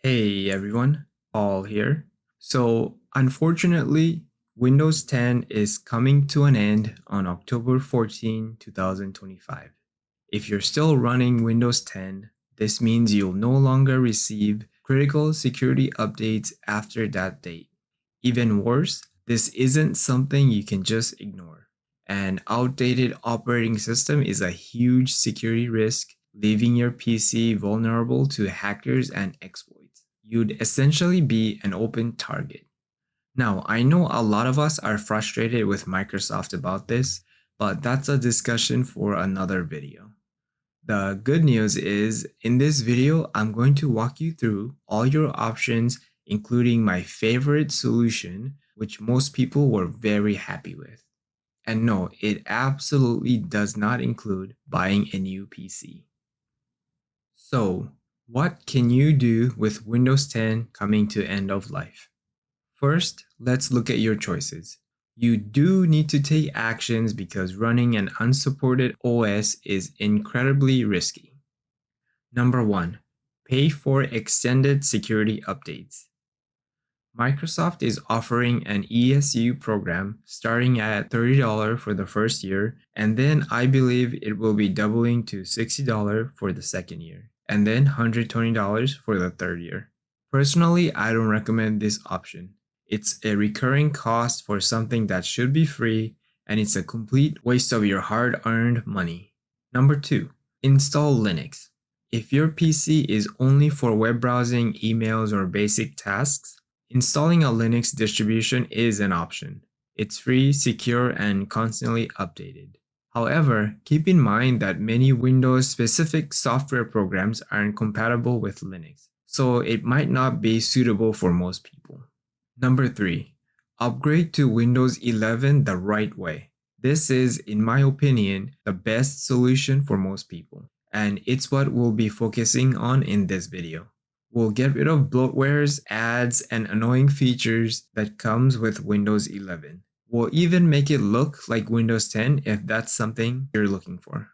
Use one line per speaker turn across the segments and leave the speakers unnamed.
Hey everyone, Paul here. So, unfortunately, Windows 10 is coming to an end on October 14, 2025. If you're still running Windows 10, this means you'll no longer receive critical security updates after that date. Even worse, this isn't something you can just ignore. An outdated operating system is a huge security risk, leaving your PC vulnerable to hackers and exploits. You'd essentially be an open target. Now, I know a lot of us are frustrated with Microsoft about this, but that's a discussion for another video. The good news is, in this video, I'm going to walk you through all your options, including my favorite solution, which most people were very happy with. And no, it absolutely does not include buying a new PC. So, what can you do with Windows 10 coming to end of life? First, let's look at your choices. You do need to take actions because running an unsupported OS is incredibly risky. Number 1. Pay for extended security updates. Microsoft is offering an ESU program starting at $30 for the first year, and then I believe it will be doubling to $60 for the second year, and then $120 for the third year. Personally, I don't recommend this option. It's a recurring cost for something that should be free, and it's a complete waste of your hard-earned money. Number 2. Install Linux. If your PC is only for web browsing, emails, or basic tasks, installing a Linux distribution is an option. It's free, secure, and constantly updated. However, keep in mind that many Windows-specific software programs aren't compatible with Linux, so it might not be suitable for most people. Number 3. Upgrade to Windows 11 the right way. This is, in my opinion, the best solution for most people, and it's what we'll be focusing on in this video. We'll get rid of bloatwares, ads, and annoying features that comes with Windows 11. We'll even make it look like Windows 10 if that's something you're looking for.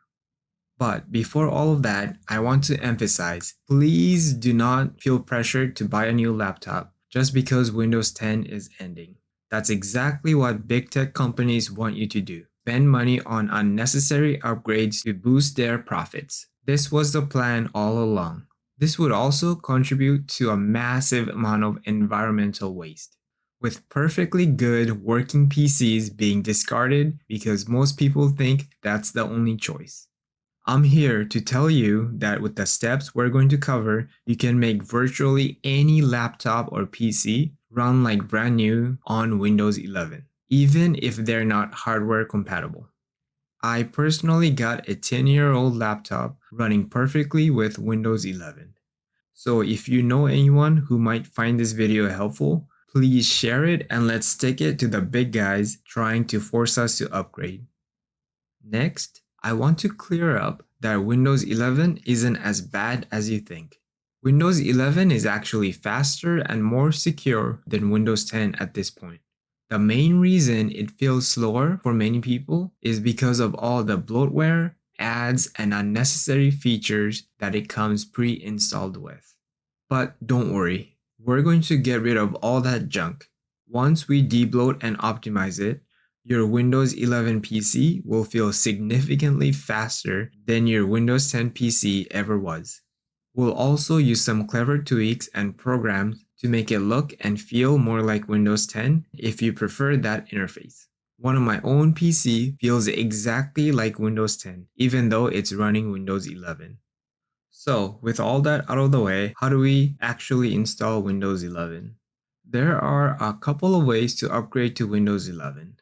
But before all of that, I want to emphasize, please do not feel pressured to buy a new laptop just because Windows 10 is ending. That's exactly what big tech companies want you to do. Spend money on unnecessary upgrades to boost their profits. This was the plan all along. This would also contribute to a massive amount of environmental waste, with perfectly good working PCs being discarded because most people think that's the only choice. I'm here to tell you that with the steps we're going to cover, you can make virtually any laptop or PC run like brand new on Windows 11, even if they're not hardware compatible. I personally got a 10-year-old laptop running perfectly with Windows 11. So if you know anyone who might find this video helpful, please share it and let's take it to the big guys trying to force us to upgrade. Next, I want to clear up that Windows 11 isn't as bad as you think. Windows 11 is actually faster and more secure than Windows 10 at this point. The main reason it feels slower for many people is because of all the bloatware, ads, and unnecessary features that it comes pre-installed with. But don't worry, we're going to get rid of all that junk. Once we debloat and optimize it, your Windows 11 PC will feel significantly faster than your Windows 10 PC ever was. We'll also use some clever tweaks and programs to make it look and feel more like Windows 10 if you prefer that interface. One of my own PC feels exactly like Windows 10, even though it's running Windows 11. So, with all that out of the way, how do we actually install Windows 11? There are a couple of ways to upgrade to Windows 11.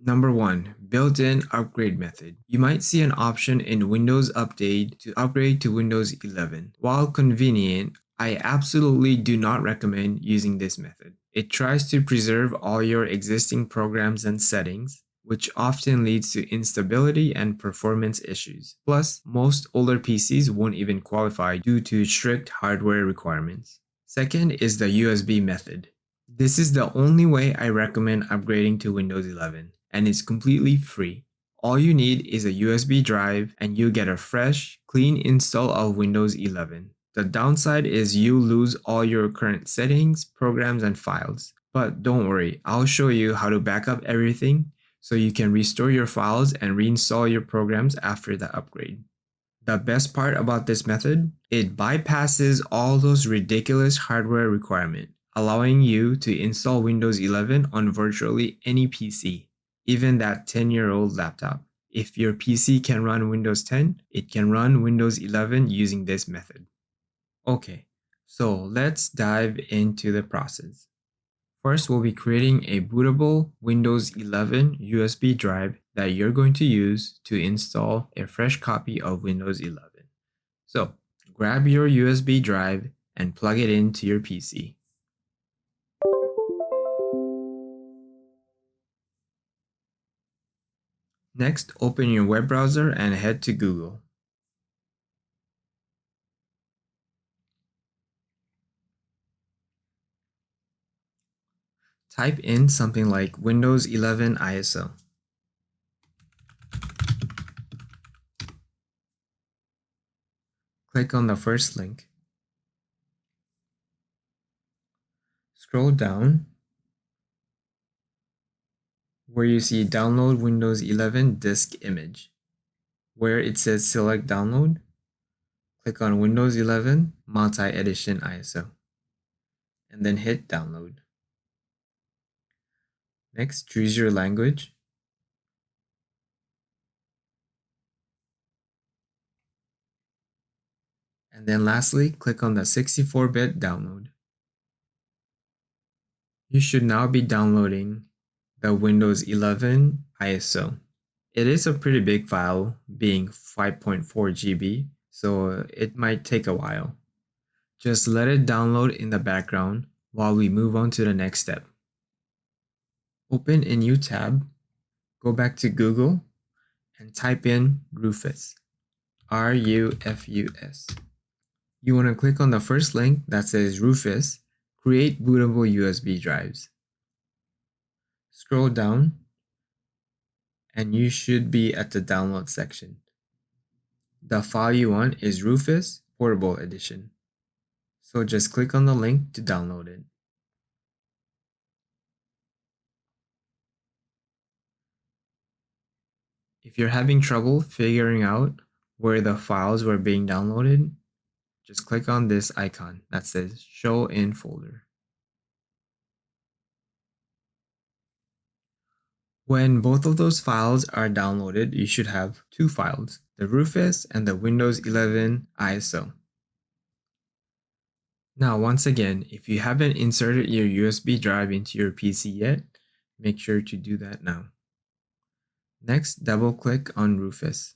Number 1. Built-in upgrade method. You might see an option in Windows Update to upgrade to Windows 11. While convenient, I absolutely do not recommend using this method. It tries to preserve all your existing programs and settings, which often leads to instability and performance issues. Plus, most older PCs won't even qualify due to strict hardware requirements. Second is the USB method. This is the only way I recommend upgrading to Windows 11, and it's completely free. All you need is a USB drive and you get a fresh, clean install of Windows 11. The downside is you lose all your current settings, programs, and files. But don't worry, I'll show you how to back up everything so you can restore your files and reinstall your programs after the upgrade. The best part about this method, it bypasses all those ridiculous hardware requirements, allowing you to install Windows 11 on virtually any PC, even that 10-year-old laptop. If your PC can run Windows 10, it can run Windows 11 using this method. Okay, so let's dive into the process. First, we'll be creating a bootable Windows 11 USB drive that you're going to use to install a fresh copy of Windows 11. So, grab your USB drive and plug it into your PC. Next, open your web browser and head to Google. Type in something like Windows 11 ISO. Click on the first link. Scroll down where you see Download Windows 11 Disk Image. Where it says Select Download, click on Windows 11 Multi-Edition ISO and then hit Download. Next, choose your language. And then lastly, click on the 64-bit download. You should now be downloading the Windows 11 ISO. It is a pretty big file, being 5.4 GB, so it might take a while. Just let it download in the background while we move on to the next step. Open a new tab, go back to Google, and type in Rufus, R-U-F-U-S. You want to click on the first link that says Rufus, Create Bootable USB Drives. Scroll down, and you should be at the download section. The file you want is Rufus Portable Edition. So just click on the link to download it. If you're having trouble figuring out where the files were being downloaded, just click on this icon that says Show in Folder. When both of those files are downloaded, you should have two files, the Rufus and the Windows 11 ISO. Now, once again, if you haven't inserted your USB drive into your PC yet, make sure to do that now. Next, double-click on Rufus.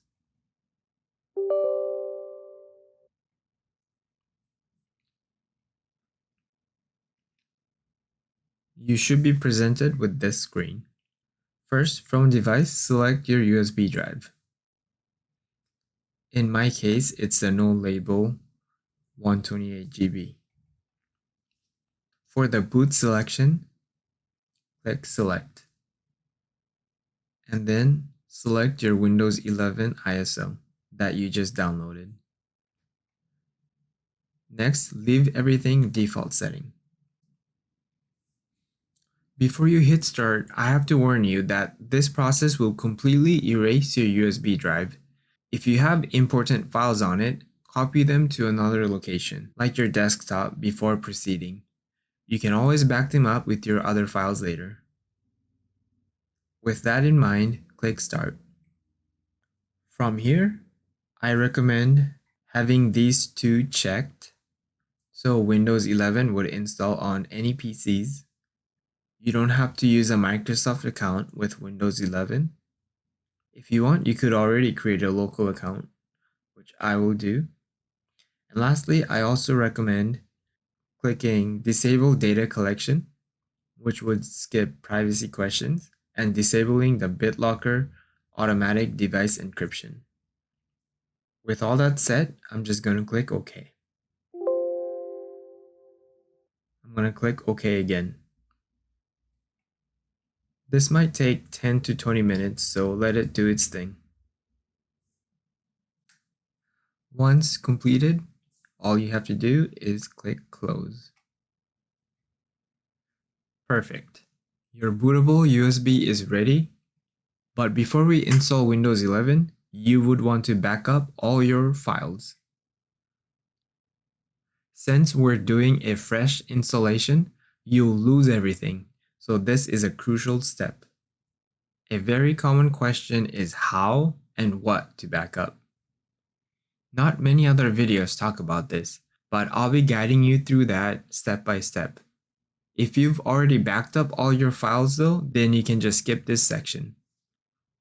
You should be presented with this screen. First, from device, select your USB drive. In my case, it's a no label 128 GB. For the boot selection, click Select. And then select your Windows 11 ISO that you just downloaded. Next, leave everything default setting. Before you hit start, I have to warn you that this process will completely erase your USB drive. If you have important files on it, copy them to another location, like your desktop, before proceeding. You can always back them up with your other files later. With that in mind, click Start. From here, I recommend having these two checked so Windows 11 would install on any PCs. You don't have to use a Microsoft account with Windows 11. If you want, you could already create a local account, which I will do. And lastly, I also recommend clicking Disable Data Collection, which would skip privacy questions, and disabling the BitLocker automatic device encryption. With all that said, I'm just going to click OK. I'm going to click OK again. This might take 10 to 20 minutes, so let it do its thing. Once completed, All you have to do is click close. Perfect. Your bootable USB is ready, but before we install Windows 11, you would want to back up all your files. Since we're doing a fresh installation, you'll lose everything, so this is a crucial step. A very common question is how and what to back up. Not many other videos talk about this, but I'll be guiding you through that step by step. If you've already backed up all your files though, then you can just skip this section.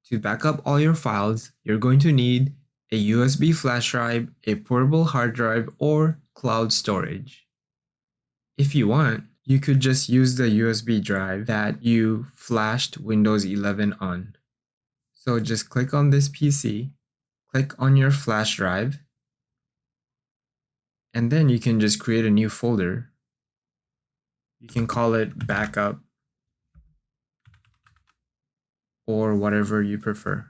To back up all your files, you're going to need a USB flash drive, a portable hard drive, or cloud storage. If you want, you could just use the USB drive that you flashed Windows 11 on. So just click on this PC, click on your flash drive, and then you can just create a new folder. You can call it backup or whatever you prefer.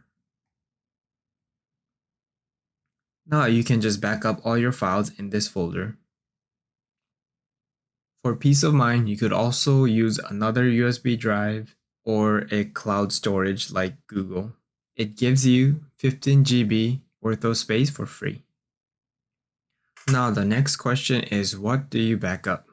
Now you can just back up all your files in this folder. For peace of mind, you could also use another USB drive or a cloud storage like Google. It gives you 15 GB worth of space for free. Now the next question is, what do you back up?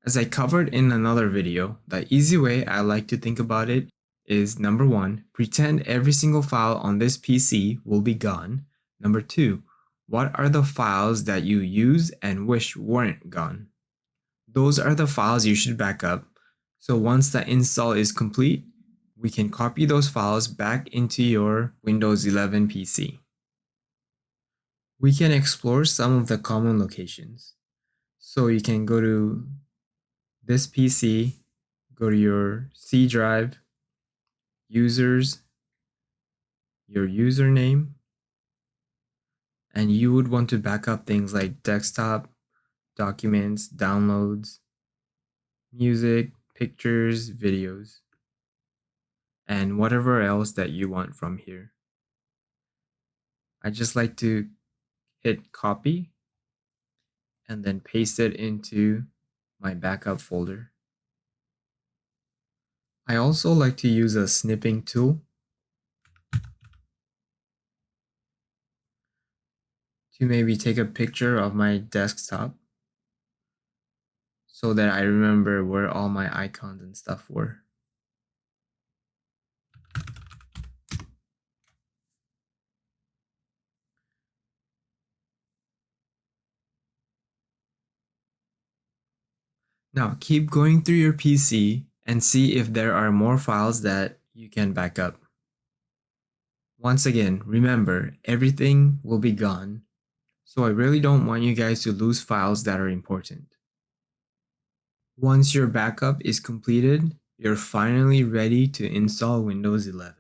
As I covered in another video, the easy way I like to think about it is number 1, pretend every single file on this PC will be gone. Number 2, what are the files that you use and wish weren't gone? Those are the files you should back up. So once the install is complete, we can copy those files back into your Windows 11 PC. We can explore some of the common locations. So you can go to this PC, go to your C drive, users, your username, and you would want to back up things like desktop, documents, downloads, music, pictures, videos, and whatever else that you want from here. I just like to hit copy and then paste it into my backup folder. I also like to use a snipping tool to maybe take a picture of my desktop so that I remember where all my icons and stuff were. Now keep going through your PC and see if there are more files that you can back up. Once again, remember, everything will be gone, so I really don't want you guys to lose files that are important. Once your backup is completed, you're finally ready to install Windows 11.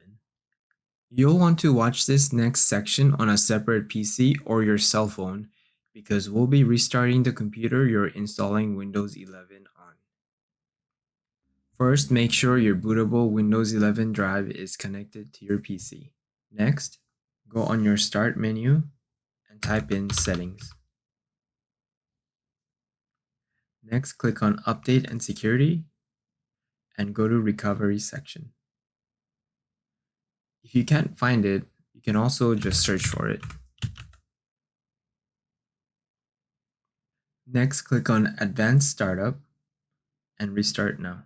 You'll want to watch this next section on a separate PC or your cell phone because we'll be restarting the computer you're installing Windows 11 on. First, make sure your bootable Windows 11 drive is connected to your PC. Next, go on your Start menu and type in Settings. Next, click on Update and Security and go to Recovery section. If you can't find it, you can also just search for it. Next, click on Advanced Startup and Restart Now.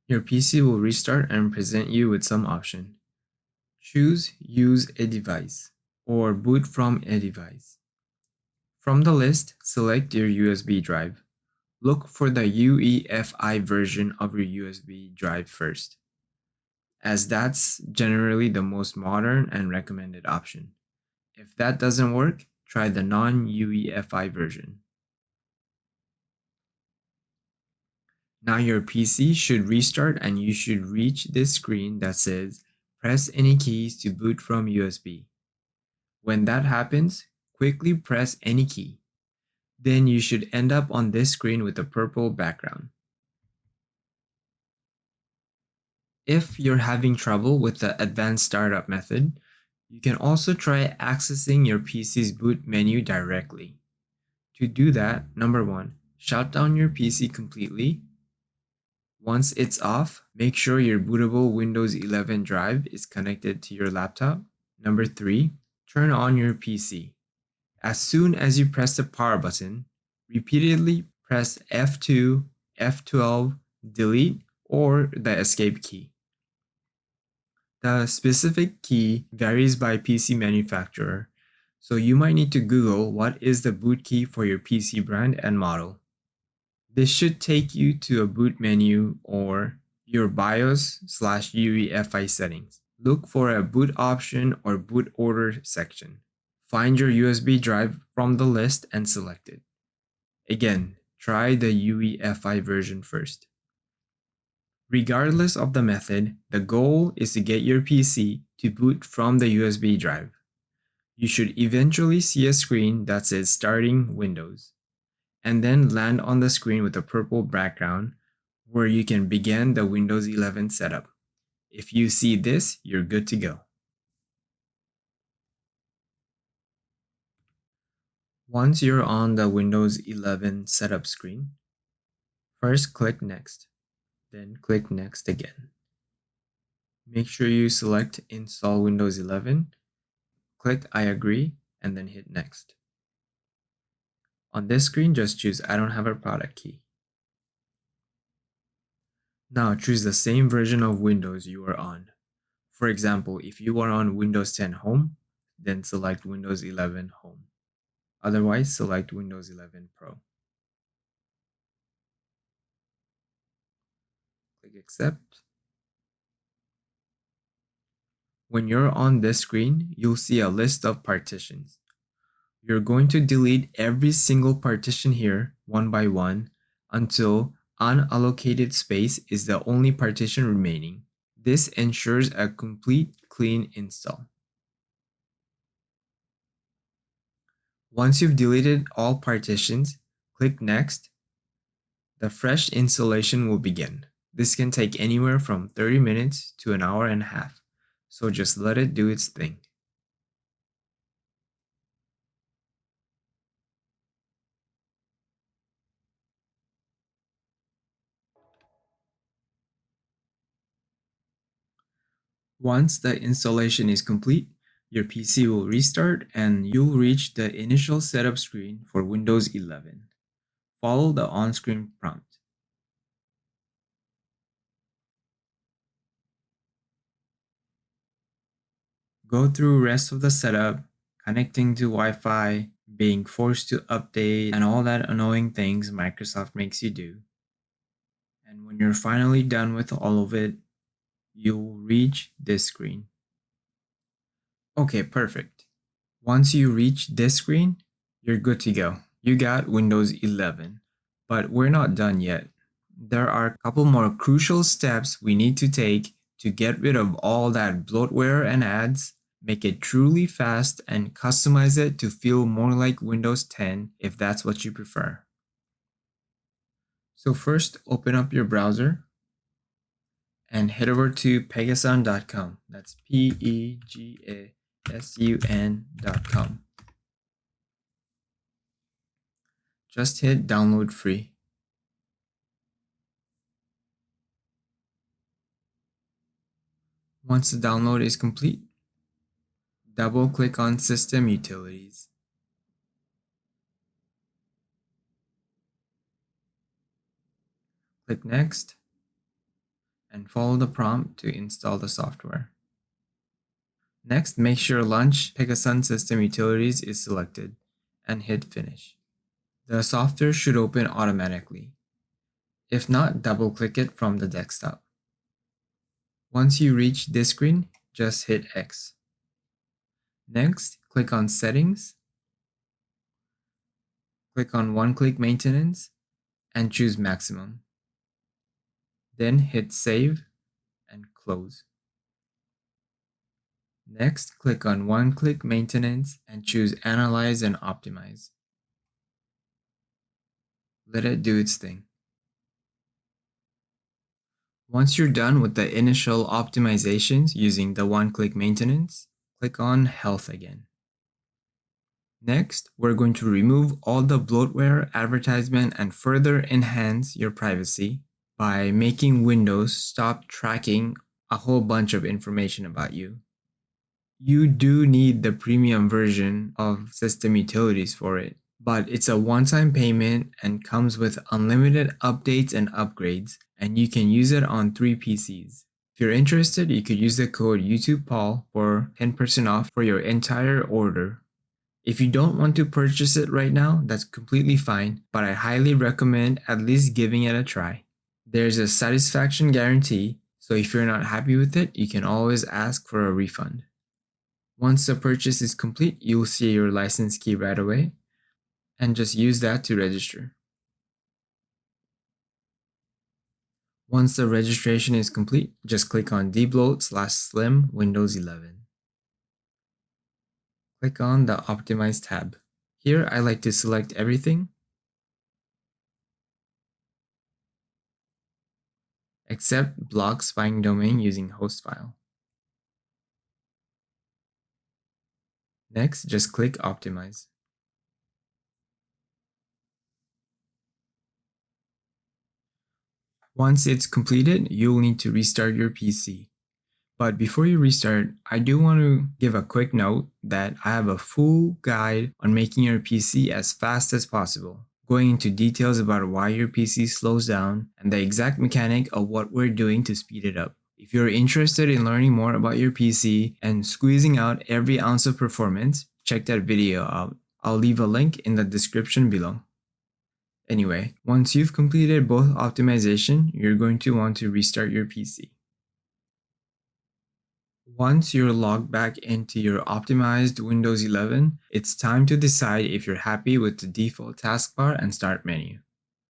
Your PC will restart and present you with some option. Choose Use a device or Boot from a device. From the list, select your USB drive. Look for the UEFI version of your USB drive first, as that's generally the most modern and recommended option. If that doesn't work, try the non-UEFI version. Now your PC should restart and you should reach this screen that says press any keys to boot from USB. When that happens, quickly press any key. Then you should end up on this screen with a purple background. If you're having trouble with the advanced startup method, You can also try accessing your PC's boot menu directly. To do that, number 1, shut down your PC completely. Once it's off, make sure your bootable Windows 11 drive is connected to your laptop. Number 3, turn on your PC. As soon as you press the power button, repeatedly press F2, F12, delete, or the escape key. The specific key varies by PC manufacturer, so you might need to Google what is the boot key for your PC brand and model. This should take you to a boot menu or your BIOS/UEFI settings. Look for a boot option or boot order section. Find your USB drive from the list and select it. Again, try the UEFI version first. Regardless of the method, the goal is to get your PC to boot from the USB drive. You should eventually see a screen that says Starting Windows, and then land on the screen with a purple background where you can begin the Windows 11 setup. If you see this, you're good to go. Once you're on the Windows 11 setup screen, first click Next, then click Next again. Make sure you select Install Windows 11, click I agree, and then hit Next. On this screen, just choose I don't have a product key. Now choose the same version of Windows you are on. For example, if you are on Windows 10 Home, then select Windows 11 Home. Otherwise, select Windows 11 Pro. Click Accept. When you're on this screen, you'll see a list of partitions. You're going to delete every single partition here one by one until unallocated space is the only partition remaining. This ensures a complete clean install. Once you've deleted all partitions, click Next. The fresh installation will begin. This can take anywhere from 30 minutes to an hour and a half, so just let it do its thing. Once the installation is complete, your PC will restart and you'll reach the initial setup screen for Windows 11. Follow the on-screen prompt. Go through rest of the setup, connecting to Wi-Fi, being forced to update, and all that annoying things Microsoft makes you do. And when you're finally done with all of it, you'll reach this screen. Okay, perfect. Once you reach this screen, you're good to go. You got Windows 11. But we're not done yet. There are a couple more crucial steps we need to take to get rid of all that bloatware and ads, make it truly fast, and customize it to feel more like Windows 10 if that's what you prefer. So first, open up your browser and head over to pegasun.com. That's Pegasun.com. Just hit download free. Once the download is complete, double click on System Utilities. Click Next and follow the prompt to install the software. Next, make sure Launch Pegasun System Utilities is selected and hit Finish. The software should open automatically. If not, double click it from the desktop. Once you reach this screen, just hit X. Next, click on Settings, click on One-Click Maintenance, and choose Maximum. Then hit Save and Close. Next, click on One-Click Maintenance and choose Analyze and Optimize. Let it do its thing. Once you're done with the initial optimizations using the one-click maintenance, Click on Health again. Next, we're going to remove all the bloatware advertisement and further enhance your privacy by making Windows stop tracking a whole bunch of information about you. You do need the premium version of system utilities for it, but it's a one-time payment and comes with unlimited updates and upgrades, and you can use it on 3 PCs. If you're interested, you could use the code YouTubePaul for 10% off for your entire order. If you don't want to purchase it right now, that's completely fine, but I highly recommend at least giving it a try. There's a satisfaction guarantee, so if you're not happy with it, you can always ask for a refund. Once the purchase is complete, you'll see your license key right away, and just use that to register. Once the registration is complete, just click on Debloat/Slim Windows 11. Click on the Optimize tab. Here I like to select everything except block spying domain using host file. Next, just click Optimize. Once it's completed, you'll need to restart your PC. But before you restart, I do want to give a quick note that I have a full guide on making your PC as fast as possible, going into details about why your PC slows down and the exact mechanic of what we're doing to speed it up. If you're interested in learning more about your PC and squeezing out every ounce of performance, check that video out. I'll leave a link in the description below. Anyway, once you've completed both optimization, you're going to want to restart your PC. Once you're logged back into your optimized Windows 11, it's time to decide if you're happy with the default taskbar and start menu.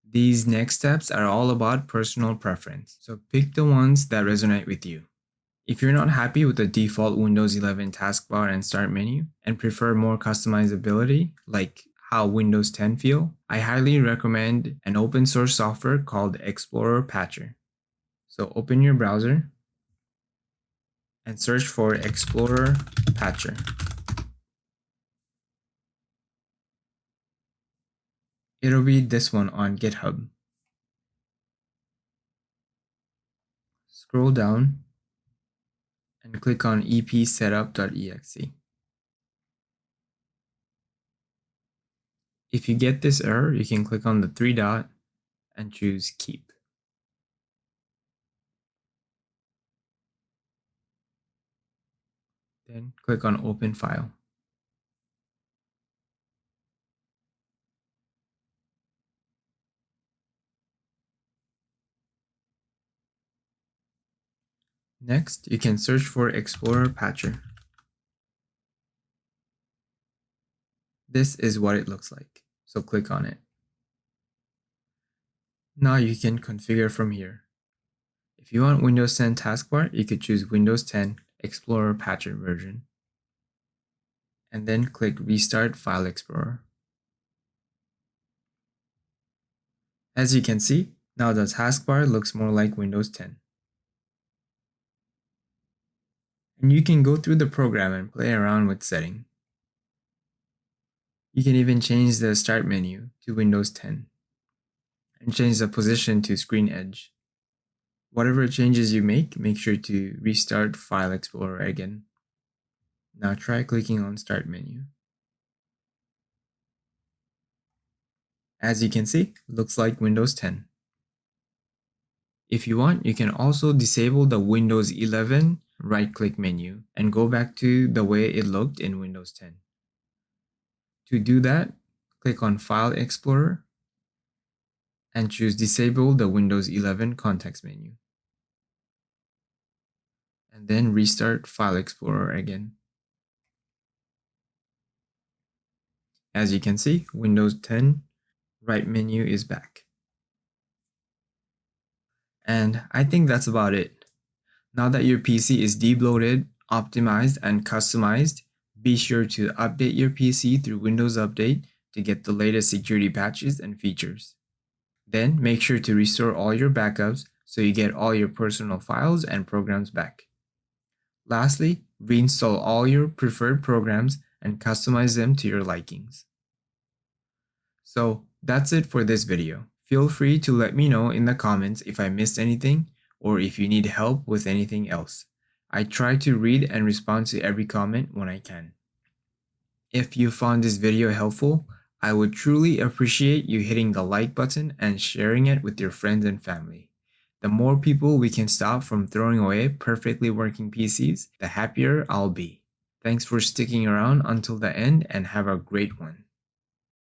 These next steps are all about personal preference, so pick the ones that resonate with you. If you're not happy with the default Windows 11 taskbar and start menu and prefer more customizability, like how Windows 10 feel, I highly recommend an open source software called Explorer Patcher. So open your browser and search for Explorer Patcher. It'll be this one on GitHub. Scroll down and click on epsetup.exe. If you get this error, you can click on the 3 dot and choose Keep. Then click on Open File. Next, you can search for Explorer Patcher. This is what it looks like, so click on it. Now you can configure from here. If you want Windows 10 taskbar, you could choose Windows 10 Explorer Patcher version, and then click Restart File Explorer. As you can see, now the taskbar looks more like Windows 10. And you can go through the program and play around with setting. You can even change the start menu to Windows 10 and change the position to screen edge. Whatever changes you make sure to restart File Explorer again. Now try clicking on Start menu. As you can see, looks like Windows 10. If you want, you can also disable the Windows 11 right-click menu and go back to the way it looked in Windows 10. To do that, click on File Explorer and choose Disable the Windows 11 context menu. And then restart File Explorer again. As you can see, Windows 10 right menu is back. And I think that's about it. Now that your PC is debloated, optimized, and customized, be sure to update your PC through Windows Update to get the latest security patches and features. Then make sure to restore all your backups so you get all your personal files and programs back. Lastly, reinstall all your preferred programs and customize them to your likings. So that's it for this video. Feel free to let me know in the comments if I missed anything or if you need help with anything else. I try to read and respond to every comment when I can. If you found this video helpful, I would truly appreciate you hitting the like button and sharing it with your friends and family. The more people we can stop from throwing away perfectly working PCs, the happier I'll be. Thanks for sticking around until the end and have a great one.